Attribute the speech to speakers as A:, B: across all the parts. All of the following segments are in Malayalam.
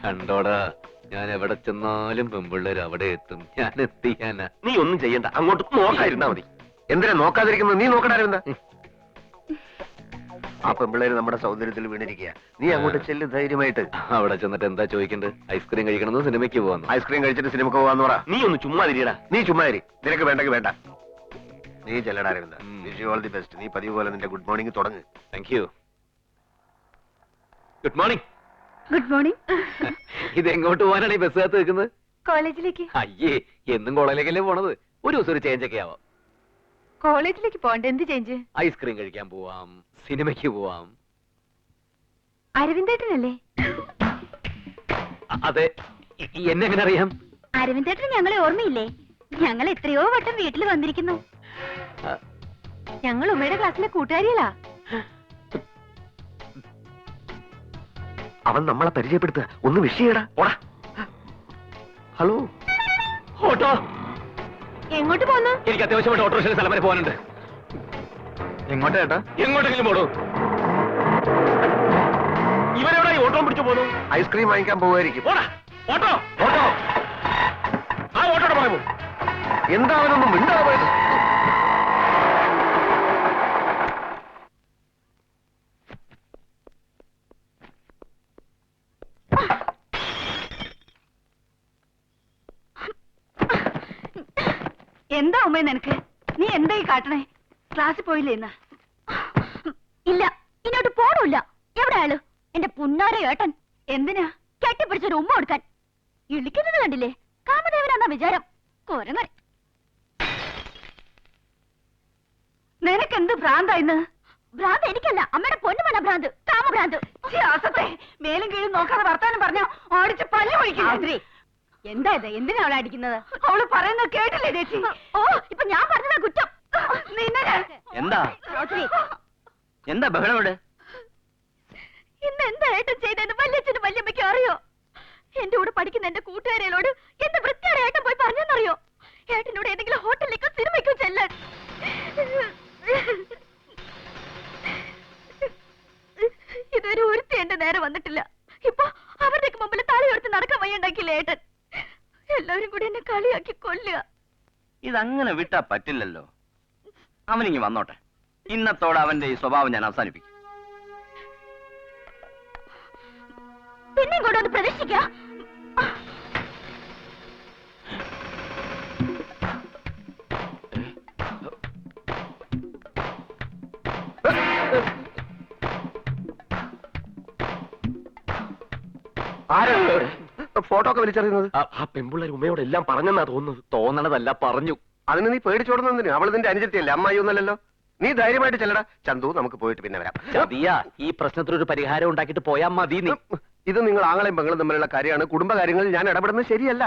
A: കണ്ടോടാ, ഞാൻ എവിടെ ചെന്നാലും പെമ്പിള്ളേർ അവിടെ എത്തും. ഞാൻ എത്തിക്കാനാ.
B: നീ ഒന്നും ചെയ്യണ്ട, അങ്ങോട്ട് നോക്കാതിരുന്നാ മതി. എന്തിനാ നോക്കാതിരിക്കുന്നത്? നീ നോക്കണായിരുന്ന ആ പെമ്പിള്ളേര് നമ്മുടെ സൗന്ദര്യത്തിൽ വീണിരിക്കുക. നീ അങ്ങോട്ട് ചെല്ല് ധൈര്യമായിട്ട്.
A: അവിടെ ചെന്നിട്ട് എന്താ ചോദിക്കണ്ടത്? ഐസ്ക്രീം കഴിക്കണമെന്ന്, സിനിമയ്ക്ക് പോവാന്ന്?
B: ഐസ്ക്രീം കഴിച്ചിട്ട് സിനിമക്ക് പോവാന്ന് പറ. നീ ഒന്ന് ചുമ്മാ തിരിയടാ. നീ ചുമ്മാ തിരി. നിനക്ക് വേണ്ടെങ്കിൽ വേണ്ട. നീ ചെല്ലടാ. Wish you all the best. നീ പതിവ് പോലെ നിന്റെ ഗുഡ് മോർണിംഗ് തുടങ്ങ്.
A: Thank you. Good morning.
C: Good morning.
A: ഇത് എങ്ങോട്ട് പോകാനാണ് ഈ ബസ് കാത്ത് നിൽക്കുന്നത്?
C: കോളേജിലേക്ക്.
A: അയ്യേ, എന്നും കോളേജിലേക്കല്ലേ പോണത്? ഒരു ദിവസം ഒരു ചേഞ്ച് ഒക്കെ ആവാം.
C: കോളേജിലേക്ക് പോകണ്ട, എന്ത് ചേഞ്ച്?
A: ഐസ്ക്രീം കഴിക്കാൻ പോവാം, സിനിമയ്ക്ക് പോവാം.
C: അരവിന്ദേട്ടനല്ലേ?
A: അതെ. എന്നെ എങ്ങനെ അറിയാം?
C: അരവിന്ദേട്ടൻ ഞങ്ങളെ ഓർമ്മയില്ലേ? ഞങ്ങൾ എത്രയോ വട്ടം വീട്ടിൽ വന്നിരിക്കുന്നു. ഞങ്ങൾ ഉമ്മയുടെ ക്ലാസ്സിലെ കൂട്ടുകാരികളാ.
B: അവൻ നമ്മളെ പരിചയപ്പെടുത്തുക. ഒന്ന് വിഷയടാ. ഓടാ. ഹലോ.
A: ഓട്ടോ.
C: എങ്ങോട്ട് പോന്നു?
A: എനിക്ക് അത്യാവശ്യമായിട്ട് ഓട്ടോറിക്ഷ സ്ഥലം വരെ പോകാനുണ്ട്.
B: എങ്ങോട്ടാ ചേട്ടാ?
A: എങ്ങോട്ടെങ്കിലും പോടൂ.
B: ഇവരെവിടെ ഓട്ടോ പിടിച്ചു പോന്നു? ഐസ്ക്രീം വാങ്ങിക്കാൻ പോവായിരിക്കും.
A: ഓട്ടോ.
B: ഓട്ടോ. ആ ഓട്ടോടെ പറയുമോ? എന്താ അവനൊന്നും മിണ്ടാ പോയത്?
C: എന്താ ഉമ്മ നിനക്ക്? നീ എന്തായി കാട്ടണേ? ക്ലാസ്സിൽ പോയില്ലേ ഇന്ന്? ഇല്ല, ഇങ്ങോട്ട് പോണില്ല. എവിടെ ആള്? എന്റെ പുന്നാര ഏട്ടൻ. എന്തിനാ? കെട്ടിപ്പിടിച്ചൊരു ഉമ്മ കൊടുക്കാൻ. ഇളിക്കുന്നത് കണ്ടില്ലേ? കാമദേവനാന്നാ വിചാരം. കൊരങ്ങൻ. നിനക്കെന്ത് ഭ്രാന്തായിന്ന്? ഭ്രാന്ത് എനിക്കല്ല, അമ്മയുടെ പൊന്നുമന ഭ്രാന്ത്. കാമഭ്രാന്ത്. മേലും കീഴും നോക്കാതെ വർത്താനം പറഞ്ഞ ഓടിച്ച് പല്ല് ഒഴിക്കില്ല. എന്താ ഇത്? എന്തിനാ അവളെ അടിക്കുന്നത്? അവള് പറയുന്നത് കേട്ടില്ലേ ചേച്ചി? ഓ, ഇപ്പൊ ഞാൻ പറഞ്ഞതാ കുറ്റം.
B: എന്താ എന്താ ബഹളോട്?
C: ഇന്ന് എന്താ ഏട്ടൻ ചെയ്തെന്ന് വല്യച്ഛനും വല്യമ്മയ്ക്കും അറിയോ? എന്റെ കൂടെ പഠിക്കുന്ന എന്റെ കൂട്ടുകാരികളോട് എന്ത് വൃത്തിയാണ് ഏട്ടൻ പോയി പറഞ്ഞെന്നറിയോ? ഏട്ടനോട് ഏതെങ്കിലും ഹോട്ടലിലേക്കോ സിനിമയ്ക്കോ ചെല്ലാൻ. ഇതുവരെ ഒരുത്തി എന്റെ നേരെ വന്നിട്ടില്ല. ഇപ്പൊ അവരുടെയൊക്കെ മുമ്പിൽ തലയുയർത്തി നടക്കാൻ വയ്യുണ്ടാക്കിയില്ല ഏട്ടൻ. എല്ലാവരും കൂടി എന്നെ കളിയാക്കി കൊല്ലുക.
D: ഇതങ്ങനെ വിട്ടാ പറ്റില്ലല്ലോ. അവനിങ്ങി വന്നോട്ടെ. ഇന്നത്തോടെ അവന്റെ ഈ സ്വഭാവം ഞാൻ അവസാനിപ്പിക്കും.
C: പിന്നെയും കൂടെ ഒന്ന് പ്രതീക്ഷിക്ക.
B: ഫോട്ടോ ഒക്കെ വലിച്ചെറിയുന്നത് ആ പെമ്പിള്ളേർ ഉമ്മയോട് എല്ലാം പറഞ്ഞെന്നാ തോന്നുന്നത്.
A: തോന്നണതല്ല, പറഞ്ഞു.
B: അതിന് നീ പേടിച്ചോടുന്നതിന്? അവൾ നിന്റെ അനുജത്തിയല്ലേ, അമ്മായി ഒന്നല്ലല്ലോ. നീ ധൈര്യമായിട്ട് ചെല്ലടാ. ചന്തു, നമുക്ക് പോയിട്ട് പിന്നെ വരാം.
A: ചതിയാ, ഈ പ്രശ്നത്തിനൊരു പരിഹാരം ഉണ്ടാക്കിയിട്ട് പോയാ മതി. നീ
B: ഇത് നിങ്ങൾ ആങ്ങളെയും പെങ്ങളും തമ്മിലുള്ള കാര്യമാണ്. കുടുംബകാര്യങ്ങളിൽ ഞാൻ ഇടപെടുന്നത് ശരിയല്ല.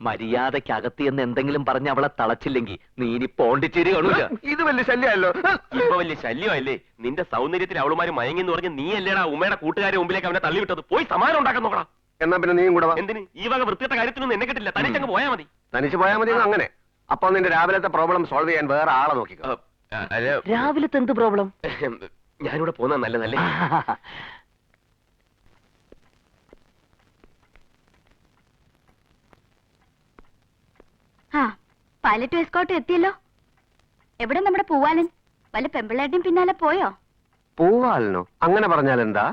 A: മര്യാദക്കകത്ത് എന്ന് എന്തെങ്കിലും പറഞ്ഞ് അവളെ തളച്ചില്ലെങ്കിൽ നീ ഇനി പോണ്ടിച്ചേരി കാണൂല.
B: ഇത് വലിയ ശല്യമല്ലോ.
E: ഇപ്പൊ വലിയ ശല്യമല്ലേ? നിന്റെ സൗന്ദര്യത്തിൽ അവളുമാര് മയങ്ങിന്ന് പറഞ്ഞ് നീ അല്ലേടാ ഉമ്മയുടെ കൂട്ടുകാരെ മുമ്പിലേക്ക് അവനെ തള്ളിവിട്ടത്. പോയി സമാനം ഉണ്ടാക്കാൻ നോക്കണം.
B: എന്നാ പിന്നെ നീയും കൂടെ വാ.
E: എന്തിന്? ഈ വക വൃത്തിയുടെ കാര്യത്തിനൊന്നും എന്നെ കിട്ടില്ല. തനിച്ചങ്ങ് പോയാ മതി.
B: തനിച്ച് പോയാൽ മതി. അങ്ങനെ അപ്പൊ നിന്റെ രാവിലത്തെ പ്രോബ്ലം സോൾവ് ചെയ്യാൻ വേറെ ആളെ നോക്കിക്കോ.
A: രാവിലത്തെ എന്ത് പ്രോബ്ലം?
E: ഞാനിവിടെ പോകുന്ന നല്ലതല്ലേ?
C: ആ, പൈലറ്റ് എസ്കോർട്ട് എത്തിയല്ലോ. എവിടെ നമ്മുടെ പൂവാലൻ? വല്ല പെമ്പിള്ളേട്ടിയും പിന്നാലെ പോയോ?
B: പൂവാലനോ? അങ്ങനെ പറഞ്ഞാൽ എന്താ?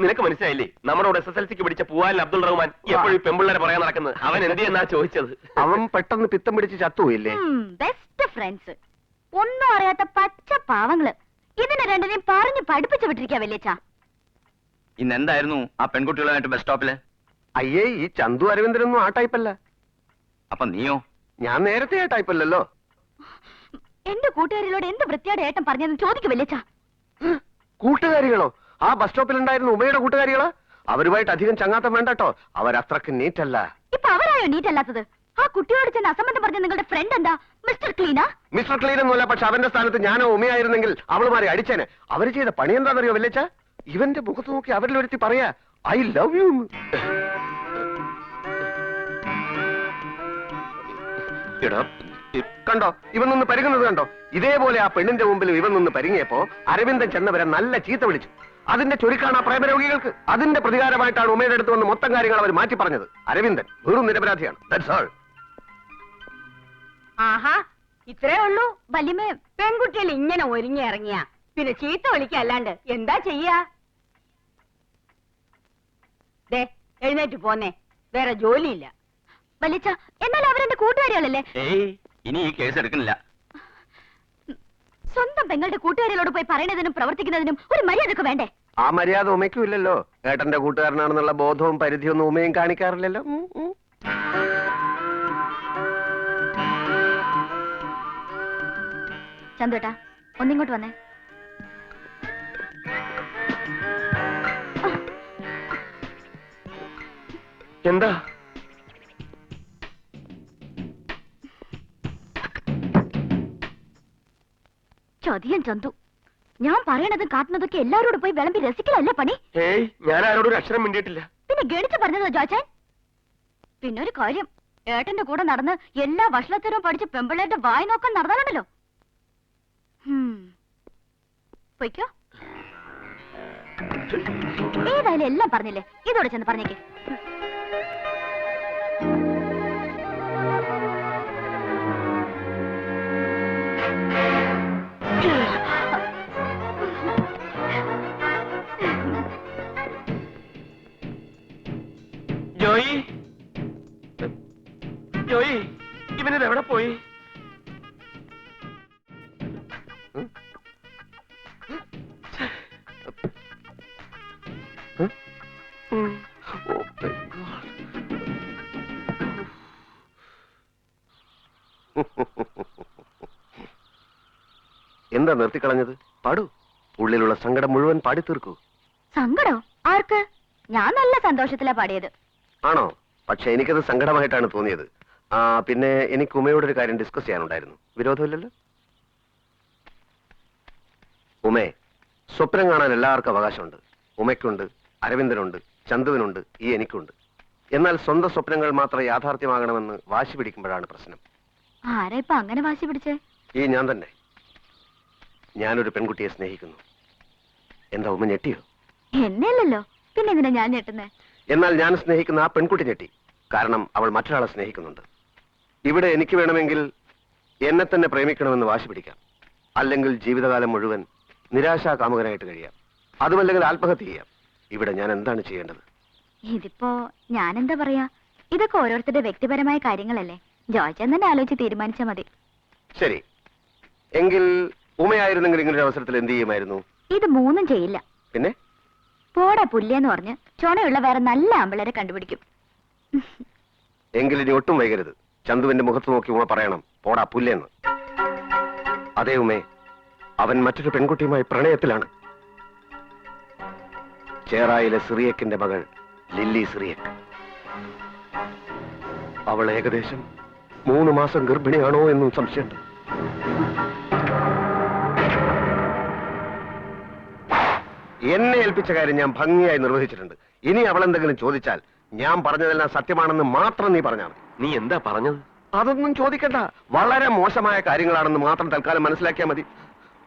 E: നിനക്ക് മനസ്സിലായില്ലേ? നമ്മുടെ SSLCക്ക് പിടിച്ച പൂവാലൻ അബ്ദുൾ റഹ്മാൻ എപ്പോഴും പെമ്പിള്ളേരെ പറയാൻ നടക്കുന്നത്. അവൻ എന്ത് എന്നാ ചോദിച്ചത്?
B: അവൻ പെട്ടെന്ന് പിത്തം പിടിച്ച് ചത്തുപോയില്ലേ?
C: Best friends. ഒന്നും അറിയാത്ത പച്ച പാവങ്ങള്. ഇതിനെ രണ്ടിനെയും പറഞ്ഞു പഠിപ്പിച്ചു വിട്ടിരിക്കാ വല്യച്ഛാ.
D: ഇന്ന് എന്തായിരുന്നു ആ പെൺകുട്ടികളുമായിട്ട് ബസ് സ്റ്റോപ്പില്?
B: അയ്യേ, ഈ ചന്തു അരവിന്ദനൊന്നും ആ ടൈപ്പല്ല.
D: അപ്പൊ നീയോ?
B: ഞാൻ നേരത്തെ ആ ടൈപ്പല്ലല്ലോ.
C: എന്റെ കൂട്ടുകാരികളോട് എന്ത് വൃത്തിയോടെ ഏട്ടൻ പറഞ്ഞെന്ന് ചോദിക്കും വല്യച്ഛാ.
B: കൂട്ടുകാരികളോ? ആ ബസ് സ്റ്റോപ്പിലുണ്ടായിരുന്ന ഉമയുടെ കൂട്ടുകാരികളാ? അവരുമായിട്ട് അധികം ചങ്ങാത്തം വേണ്ടട്ടോ. അവരത്രക്ക് നീറ്റല്ല.
C: ഇപ്പൊ അവരായോ നീറ്റ് അല്ലാത്തത്? ആ കുട്ടിയോട് ചെന്ന് അസംബന്ധം പറഞ്ഞ നിങ്ങളുടെ ഫ്രണ്ട് എന്താ? മിസ്റ്റർ ക്ലീനാ?
B: മിസ്റ്റർ ക്ലീൻ ഒന്നുമല്ല. പക്ഷെ അവന്റെ സ്ഥാനത്ത് ഞാനോ ഉമയായിരുന്നെങ്കിൽ അവളുമാരെ അടിച്ചേനെ. അവര് ചെയ്ത പണി എന്താണെന്നറിയോ വല്യച്ച? ഇവന്റെ മുഖത്ത് നോക്കി അവരിൽ ഒരുത്തി പറയാ ഐ ലവ് യു. കണ്ടോ ഇവൻ നിന്ന് പരുങ്ങുന്നത് കണ്ടോ? ഇതേപോലെ ആ പെണ്ണിന്റെ മുമ്പിൽ ഇവൻ നിന്ന് പരിങ്ങിയപ്പോ അരവിന്ദൻ ചെന്നവരെ നല്ല ചീത്ത വിളിച്ചു. അതിന്റെ ചുരുക്കാണ് ആ പ്രേമരോഗികൾക്ക്. അതിന്റെ പ്രതികാരമായിട്ടാണ് ഉമയുടെ അടുത്ത് വന്ന് മൊത്തം കാര്യങ്ങൾ അവർ മാറ്റി പറഞ്ഞത്. അരവിന്ദൻ വെറും നിരപരാധിയാണ്. That's all.
C: ആഹാ, ഇത്രേ ഉള്ളൂ. വല്യമ്മേ, പെൺകുട്ടികൾ ഇങ്ങനെ ഒരുങ്ങി ഇറങ്ങിയ പിന്നെ ചീത്ത വിളിക്കല്ലാണ്ട് എന്താ ചെയ്യാ? ദേ, എഴുന്നേറ്റ് പോന്നേ, വേറെ ജോലിയില്ല. വലിച്ച, എന്നാൽ അവരെന്റെ കൂട്ടുകാരികളല്ലേ?
D: ഏയ്, ഇനി ഈ കേസ് എടുക്കുന്നില്ല.
C: സ്വന്തം പെങ്ങളുടെ കൂട്ടുകാരികളോട് പോയി പറയുന്നതിനും പ്രവർത്തിക്കുന്നതിനും ഒരു മര്യാദക്ക് വേണ്ടേ?
B: ആ മര്യാദ ഉമയ്ക്കും ഇല്ലല്ലോ. ഏട്ടന്റെ കൂട്ടുകാരനാണെന്നുള്ള ബോധവും പരിധിയൊന്നും ഉമയും കാണിക്കാറില്ലല്ലോ.
C: ചന്തുട്ടാ, ഒന്നിങ്ങോട്ട് വന്നേ.
E: എന്താ?
C: ചതിയൻ ചന്തു, ഞാൻ പറയണതും കാട്ടുന്നതൊക്കെ എല്ലാവരോടും പോയി വിളമ്പി രസിക്കലല്ലേ പണി?
E: ഏയ്, ഞാൻ ആരോടും ഒരു അക്ഷരം മിണ്ടിയിട്ടില്ല.
C: പിന്നെ ഗണിച്ചു പറഞ്ഞതോ ജോച്ചാൻ? പിന്നൊരു കാര്യം, ഏട്ടന്റെ കൂടെ നടന്ന് എല്ലാ വഷളത്തരവും പഠിച്ച് പെമ്പിള്ളേരുടെ വായി നോക്കാൻ നടന്നാലുണ്ടല്ലോ. പൊയ്ക്കോ. ഏതായാലും എല്ലാം പറഞ്ഞില്ലേ, ഇതോടെ ചെന്ന് പറഞ്ഞേക്ക്.
E: ജോയി, ജോയി, ഇവനിത് എവിടെ പോയി?
B: എന്താ നിർത്തിക്കളഞ്ഞത്? പാടൂ. ഉള്ളിലുള്ള സങ്കടം മുഴുവൻ പാടി തീർക്കൂ.
C: സങ്കടോ? ആർക്ക്? ഞാൻ നല്ല സന്തോഷത്തിലാ പാടിയത്.
B: ആണോ? പക്ഷെ എനിക്കത് സങ്കടമായിട്ടാണ് തോന്നിയത്. പിന്നെ എനിക്ക് ഉമയോടൊരു കാര്യം ഡിസ്കസ് ചെയ്യാനുണ്ടായിരുന്നു. വിരോധമില്ലല്ലോ? ഉമേ, സ്വപ്നം കാണാൻ എല്ലാവർക്കും അവകാശമുണ്ട്. ഉമയ്ക്കുണ്ട്, അരവിന്ദനുണ്ട്, ചന്തുവിനുണ്ട്, ഈ എനിക്കുണ്ട്. എന്നാൽ സ്വന്തം സ്വപ്നങ്ങൾ മാത്രം യാഥാർത്ഥ്യമാകണമെന്ന് വാശി പിടിക്കുമ്പോഴാണ് പ്രശ്നം.
C: ആരാ ഇപ്പൊ അങ്ങനെ വാശി പിടിച്ചേ?
B: ഈ ഞാൻ തന്നെ. ഞാനൊരു പെൺകുട്ടിയെ സ്നേഹിക്കുന്നു. എന്താ ഉമ്മ ഞെട്ടിയോ?
C: എന്നെയല്ലല്ലോ, പിന്നെ എന്തിനാ ഞാൻ ഞെട്ടുന്നേ?
B: എന്നാൽ ഞാൻ സ്നേഹിക്കുന്ന ആ പെൺകുട്ടി ഞെട്ടി. കാരണം അവൾ മറ്റൊരാളെ സ്നേഹിക്കുന്നുണ്ട്. ഇവിടെ എനിക്ക് വേണമെങ്കിൽ എന്നെ തന്നെ പ്രേമിക്കണമെന്ന് വാശി പിടിക്കാം. അല്ലെങ്കിൽ ജീവിതകാലം മുഴുവൻ നിരാശാ കാമുകനായിട്ട് കഴിയാം. അതുമല്ലെങ്കിൽ ആത്മഹത്യ ചെയ്യാം. ഇവിടെ ഞാൻ എന്താണ് ചെയ്യേണ്ടത്?
C: ഇതിപ്പോ ഞാൻ എന്താ പറയാ, ഇതൊക്കെ ഓരോരുത്തരുടെ വ്യക്തിപരമായ കാര്യങ്ങളല്ലേ. ജോയ്ച്ചൻ തന്നെ ആലോചിച്ച് തീരുമാനിച്ചാ മതി.
B: ശരി, എങ്കിൽ ഉമയായിരുന്നെങ്കിൽ ഇങ്ങനൊരു അവസരത്തിൽ എന്ത് ചെയ്യുമായിരുന്നു?
C: ഇത് മൂന്നും ചെയ്യില്ല.
B: പിന്നെ?
C: പോടാ പുല്ലെന്ന് പറഞ്ഞ് ചുണയുള്ള വേറെ നല്ല ആമ്പിളരെ കണ്ടുപിടിക്കും.
B: എങ്കിൽ ഇനി ഒട്ടും വൈകരുത്. ചന്തുവിന്റെ മുഖത്ത് നോക്കി ഉമ പറയണം, പോടാ പുല്ലെന്ന്. അതേ ഉമേ, അവൻ മറ്റൊരു പെൺകുട്ടിയുമായി പ്രണയത്തിലാണ്. ചേറായിലെ സിറിയക്കിന്റെ മകൾ ലില്ലി സിറിയക്ക്. അവൾ ഏകദേശം 3 മാസം ഗർഭിണിയാണോ എന്നും സംശയമുണ്ട്. എന്നെ ഏൽപ്പിച്ച കാര്യം ഞാൻ ഭംഗിയായി നിർവഹിച്ചിട്ടുണ്ട്. ഇനി അവൾ എന്തെങ്കിലും ചോദിച്ചാൽ ഞാൻ പറഞ്ഞതെല്ലാം സത്യമാണെന്ന് മാത്രം നീ പറഞ്ഞാണ്.
E: നീ എന്താ പറഞ്ഞത്?
B: അതൊന്നും ചോദിക്കണ്ട. വളരെ മോശമായ കാര്യങ്ങളാണെന്ന് മാത്രം തൽക്കാലം മനസ്സിലാക്കിയാൽ മതി.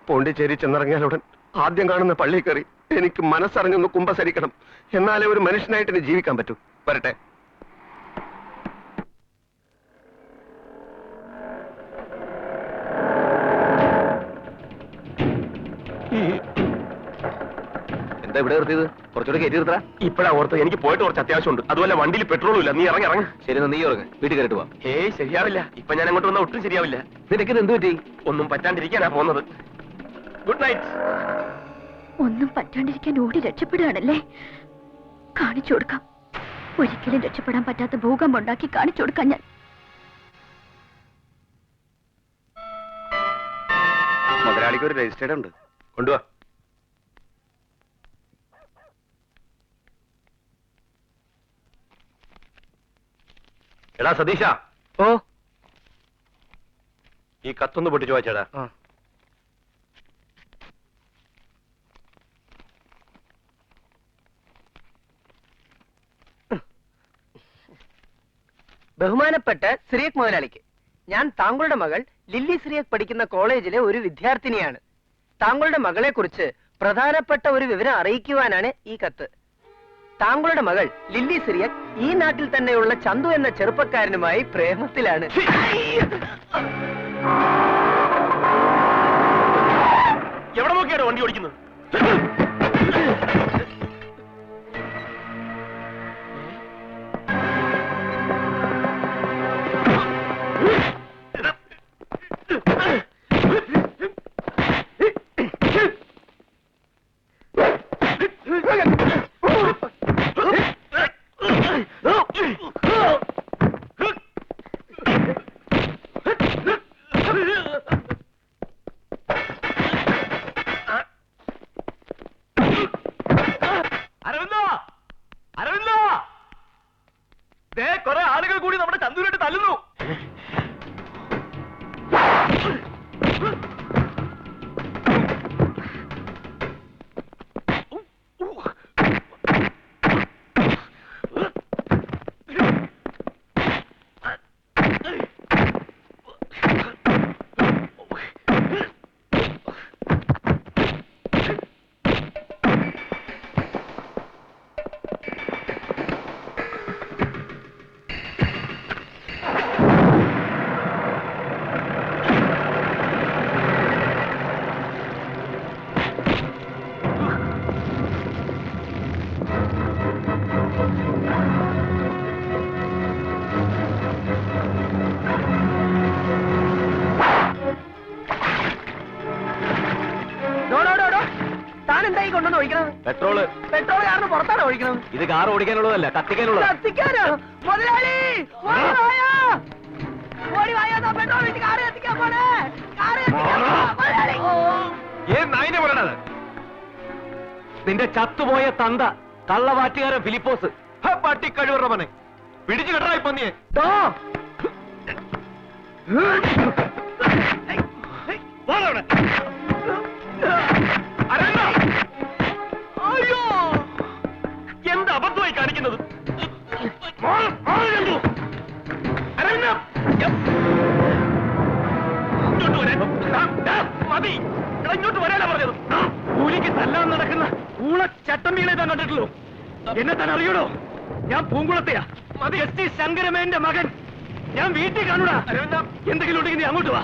B: പോണ്ടിച്ചേരി ചെന്നിറങ്ങിയാലുടൻ ആദ്യം കാണുന്ന പള്ളി കയറി എനിക്ക് മനസ്സറിഞ്ഞൊന്ന് കുമ്പസരിക്കണം. എന്നാലേ ഒരു മനുഷ്യനായിട്ട് ഇനി ജീവിക്കാൻ പറ്റൂ. വരട്ടെ. എന്താ ഇവിടെ നിർത്തിയത്? കുറച്ചുകൂടെ കയറ്റി നിർത്താ.
E: ഇപ്പഴാ ഓർത്ത്, എനിക്ക് പോയിട്ട് കുറച്ച് അത്യാവശ്യമുണ്ട്. അതുപോലെ വണ്ടിയിൽ പെട്രോളും ഇല്ല. നീ ഇറങ്ങി.
B: ശരി, നീ ഇറങ്ങ്. വീട്ടിൽ കയറിട്ട് പോവാം.
E: ഏയ്, ശരിയാവില്ല. ഇപ്പൊ ഞാൻ അങ്ങോട്ട് വന്നാൽ ഒട്ടും ശരിയാവില്ല.
B: നിനക്കിത് എന്ത് പറ്റി?
E: ഒന്നും പറ്റാണ്ടിരിക്കാനാ പോകുന്നത്. Good night.
C: ഒന്നും പറ്റാണ്ടിരിക്കാൻ ഓടി രക്ഷപ്പെടുകയാണല്ലേ? കാണിച്ചു കൊടുക്കാം. ഒരിക്കലും രക്ഷപ്പെടാൻ പറ്റാത്ത ഭൂകമ്പം ഉണ്ടാക്കി കാണിച്ചു കൊടുക്കാം ഞാൻ.
B: മുതലാളിക്ക് ഒരു രജിസ്റ്റേർഡ് ഉണ്ട്, കൊണ്ടുവാ.
E: എടാ സതീശ,
B: ഓ,
E: ഈ കത്തൊന്ന് പൊട്ടിച്ചു വായിച്ചേടാ.
F: ബഹുമാനപ്പെട്ട സിറിയക് മുതലാളിക്ക്, ഞാൻ താങ്കളുടെ മകൾ ലില്ലി സിറിയക് പഠിക്കുന്ന കോളേജിലെ ഒരു വിദ്യാർത്ഥിനിയാണ്. താങ്കളുടെ മകളെ കുറിച്ച് പ്രധാനപ്പെട്ട ഒരു വിവരം അറിയിക്കുവാനാണ് ഈ കത്ത്. താങ്കളുടെ മകൾ ലില്ലി സിറിയക് ഈ നാട്ടിൽ തന്നെയുള്ള ചന്തു എന്ന ചെറുപ്പക്കാരനുമായി പ്രേമത്തിലാണ്.
E: എവിടെ നോക്കിയാണോ വണ്ടി ഓടിക്കുന്നത്? കുറെ ആളുകൾ കൂടി നമ്മുടെ ചന്ദൂരായിട്ട് തല്ലുന്നു.
F: താൻ എന്തായി കൊണ്ടുവന്ന് ഒഴിക്കണത്?
A: പെട്രോള്.
F: പെട്രോൾ കാരണം പുറത്താണ് ഒഴിക്കണത്.
A: ഇത് കാർ ഓടിക്കാനുള്ളതല്ല, കത്തിക്കാനുള്ളത്.
F: കത്തിക്കാനോ? മുതലാളി ഓടി വായോ, പെട്രോൾ ഒഴിച്ച് കാറ് കത്തിക്കാൻ പോണേ. കാറ് മുതലാളി.
A: നായിനെ പറയണത് നിന്റെ ചത്തുപോയ തന്ത കള്ളവാറ്റുകാരൻ ഫിലിപ്പോസ്. പട്ടിക്കഴിവറവനെ പിടിച്ചു കെട്ടറായി പന്നിയെ.
E: അയ്യോ, എന്ത് അബദ്ധമായി കാണിക്കുന്നത്? മതി, ഇങ്ങോട്ട് വരാനാ പറഞ്ഞത്. കൂലിക്ക് തല്ലാൻ നടക്കുന്ന ഊളച്ചട്ടമ്പികളെ താൻ കണ്ടിട്ടുള്ളൂ. എന്നെ താൻ അറിയണോ? ഞാൻ പൂങ്കുളത്തെയാ. മതി, എസ് ടി ശങ്കരമേന്റെ മകൻ. ഞാൻ വീട്ടിൽ കാണൂടാ. എന്തെങ്കിലും ഉണ്ടെങ്കിൽ നീ അങ്ങോട്ട് വാ.